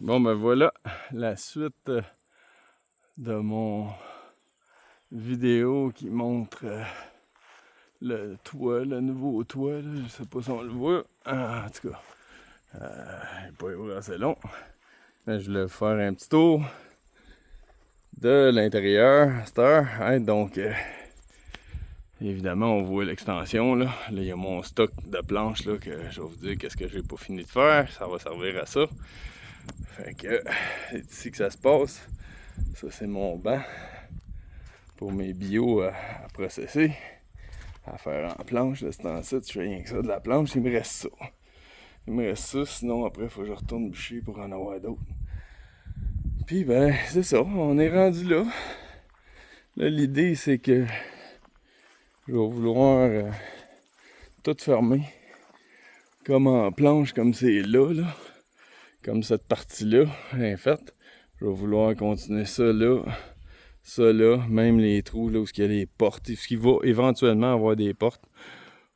Bon, ben voilà la suite de mon vidéo qui montre le toit, le nouveau toit. Là. Je sais pas si on le voit. Ah, en tout cas, il n'est pas assez long. Mais je voulais faire un petit tour de l'intérieur à cette heure. Hein, donc, évidemment, on voit l'extension. Là, il y a mon stock de planches là, que je vais vous dire qu'est-ce que j'ai pas fini de faire. Ça va servir à ça. Fait que c'est ici que ça se passe. Ça, c'est mon banc pour mes bio à processer, à faire en planche. De ce temps-ci, je fais rien que ça de la planche. Il me reste ça. Il me reste ça, sinon après, il faut que je retourne bûcher pour en avoir d'autres. Puis, ben, c'est ça. On est rendu là. Là, l'idée, c'est que je vais vouloir tout fermer comme en planche, comme c'est là, là. Comme cette partie-là, en fait. Je vais vouloir continuer ça là. Ça là, même les trous là où il y a les portes, ce qui va éventuellement avoir des portes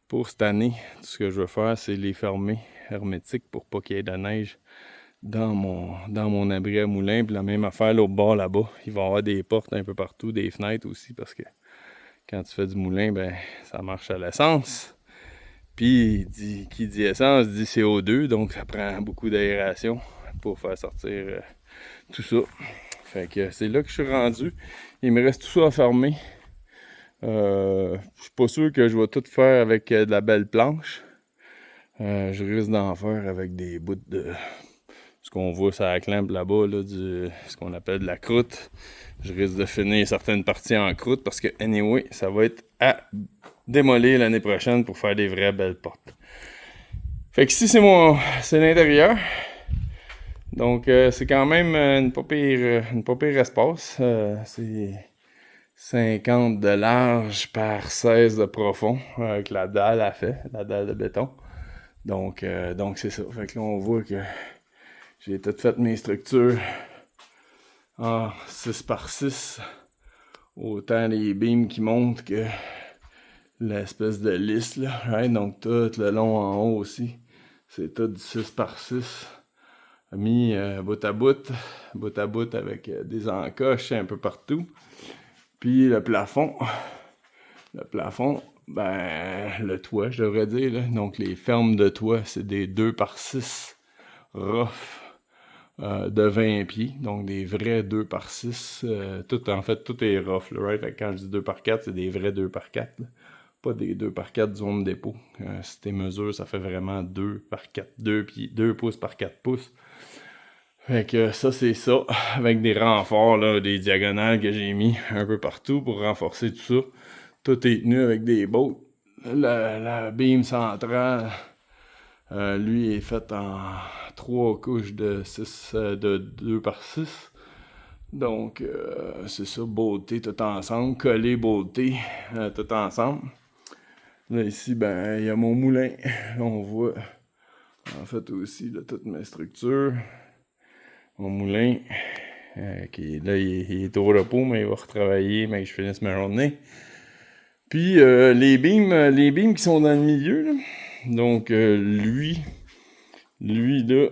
pour cette année. Tout ce que je veux faire, c'est les fermer hermétiques pour pas qu'il y ait de neige dans mon abri à moulin. Puis la même affaire l'autre bord là-bas. Il va y avoir des portes un peu partout, des fenêtres aussi, parce que quand tu fais du moulin, ben ça marche à l'essence. Puis qui dit essence dit CO2, donc ça prend beaucoup d'aération pour faire sortir tout ça. Fait que c'est là que je suis rendu. Il me reste tout ça à fermer. Je suis pas sûr que je vais tout faire avec de la belle planche. Je risque d'en faire avec des bouts de ce qu'on voit sur la clampe là-bas, là, ce qu'on appelle de la croûte. Je risque de finir certaines parties en croûte parce que, anyway, ça va être à démolir l'année prochaine pour faire des vraies belles portes. Fait que ici, c'est l'intérieur. Donc, c'est quand même une pas pire espace. C'est 50 de large par 16 de profond avec la dalle la dalle de béton. Donc c'est ça. Fait que là, on voit que j'ai tout fait mes structures en 6 par 6. Autant les beams qui montent que l'espèce de lisse, là. Right? Donc tout le long en haut aussi. C'est tout du 6 par 6. Mis bout à bout avec des encoches un peu partout. Puis le plafond, ben, le toit, je devrais dire, là. Donc les fermes de toit, c'est des 2 par 6 rough de 20 pieds. Donc des vrais 2 par 6. En fait, tout est rough, là, right? Fait que quand je dis 2 par 4, c'est des vrais 2 par 4. Là. Pas des 2 par 4 du Home Depot. Si tes mesures, ça fait vraiment 2 par 4, 2 pouces par 4 pouces. Fait que ça, c'est ça, avec des renforts, là, des diagonales que j'ai mis un peu partout pour renforcer tout ça. Tout est tenu avec des bolts. La beam centrale, lui, est fait en 3 couches de 2 par 6. Donc, c'est ça, bolté tout ensemble, collé, bolté, tout ensemble. Là, ici, ben, il y a mon moulin. Là, on voit, en fait, aussi, là, toutes mes structures. Mon moulin, qui là, il est au repos, mais il va retravailler, mais que je finisse ma journée. Puis les beams qui sont dans le milieu, là. Donc lui là,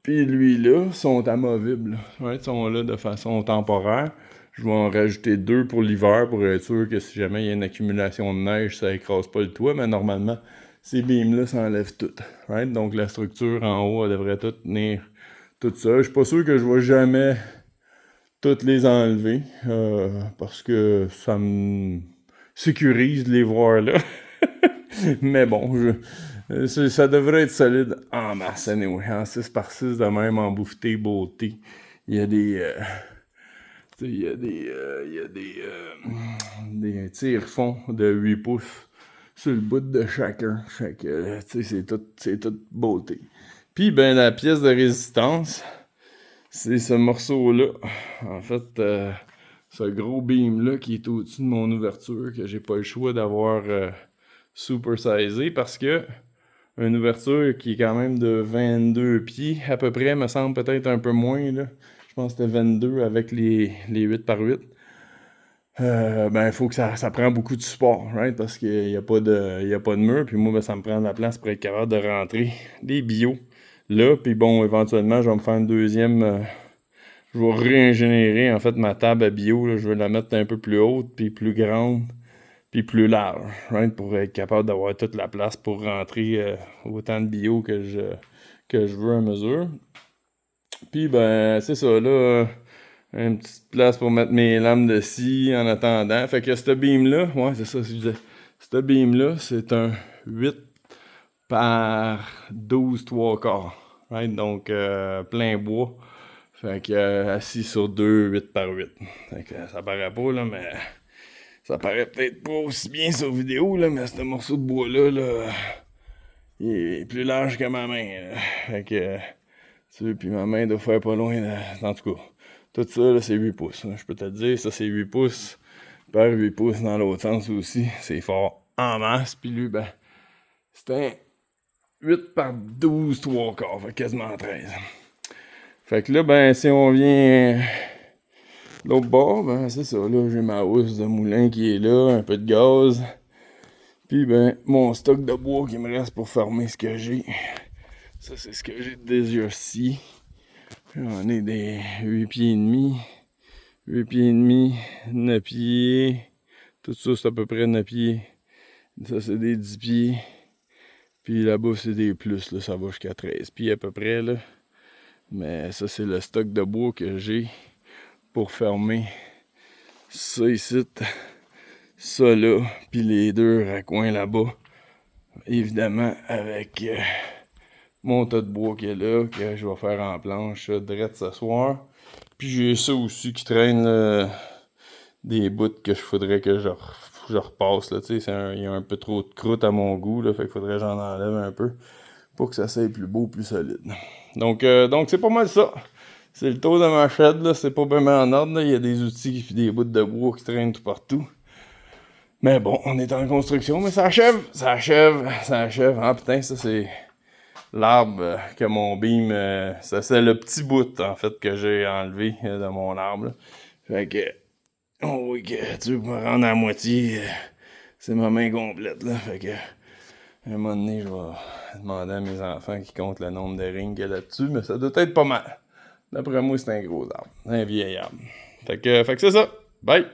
puis lui là, sont amovibles. Ouais, ils sont là de façon temporaire. Je vais en rajouter 2 pour l'hiver pour être sûr que si jamais il y a une accumulation de neige, ça écrase pas le toit, mais normalement, ces beams-là s'enlèvent toutes. Right? Donc la structure en haut, elle devrait tout tenir tout ça. Je suis pas sûr que je vais jamais toutes les enlever parce que ça me sécurise de les voir là. Mais bon, ça devrait être solide en masse anyway. En 6 par 6 de même, en bouffeté, beauté. Il y a des... il y a des tire-fonds de 8 pouces sur le bout de chacun. Fait que, tu sais, c'est tout beauté. Puis, ben, la pièce de résistance, c'est ce morceau-là. En fait, ce gros beam-là qui est au-dessus de mon ouverture, que j'ai pas le choix d'avoir super sizé parce que une ouverture qui est quand même de 22 pieds à peu près, me semble peut-être un peu moins, là. Je pense que c'était 22 avec les 8 par 8. Ben, il faut que ça prend beaucoup de support, right? Parce qu'il n'y a pas de mur, puis moi, ben, ça me prend de la place pour être capable de rentrer des bio là. Puis bon, éventuellement, je vais me faire une deuxième. Je vais réingénierer en fait ma table à bio. Là. Je vais la mettre un peu plus haute, puis plus grande, puis plus large, right? Pour être capable d'avoir toute la place pour rentrer autant de bio que je veux à mesure. Puis ben, c'est ça, là, une petite place pour mettre mes lames de scie en attendant. Fait que ce beam-là, ouais, c'est ça, je disais. Ce beam-là, c'est un 8 par 12 3 quarts. Right? Donc, plein bois. Fait que assis sur 2, 8 par 8. Fait que ça paraît pas, là, mais ça paraît peut-être pas aussi bien sur vidéo, là, mais ce morceau de bois-là, là, il est plus large que ma main. Là. Fait que, tu sais, puis ma main doit faire pas loin. Là. En tout cas, tout ça, là, c'est 8 pouces. Là. Je peux te dire, ça, c'est 8 pouces par 8 pouces dans l'autre sens aussi. C'est fort en masse. Puis lui, ben, c'est un 8 par 12 3 quarts. Fait quasiment 13. Fait que là, ben, si on vient de l'autre bord, ben, c'est ça. Là, j'ai ma housse de moulin qui est là, un peu de gaz. Puis, ben, mon stock de bois qui me reste pour fermer ce que j'ai. Ça, c'est ce que j'ai déjà ici. J'en ai des 8 pieds et demi. 8 pieds et demi, 9 pieds. Tout ça, c'est à peu près 9 pieds. Ça, c'est des 10 pieds. Puis là-bas, c'est des plus. Là, ça va jusqu'à 13 pieds à peu près. Là. Mais ça, c'est le stock de bois que j'ai pour fermer ça ici, ça là, puis les deux raccoins là-bas. Évidemment, avec mon tas de bois qui est là, que je vais faire en planche direct ce soir. Puis j'ai ça aussi qui traîne là, des bouts que je faudrait que je repasse. Là, il y a un peu trop de croûte à mon goût, là, fait qu'il faudrait que j'en enlève un peu pour que ça soit plus beau, plus solide. Donc c'est pas mal ça. C'est le tour de ma shed, là, c'est pas vraiment en ordre. Là. Il y a des outils, des bouts de bois qui traînent tout partout. Mais bon, on est en construction, mais ça achève. Ah putain, ça c'est l'arbre que mon beam, ça c'est le petit bout en fait que j'ai enlevé de mon arbre. Là. Fait que, oh oui, que tu veux me rendre à moitié, c'est ma main complète là. Fait que, à un moment donné, je vais demander à mes enfants qui comptent le nombre de rings qu'il y a là-dessus, mais ça doit être pas mal. D'après moi, c'est un gros arbre, un vieil arbre. Fait que c'est ça. Bye!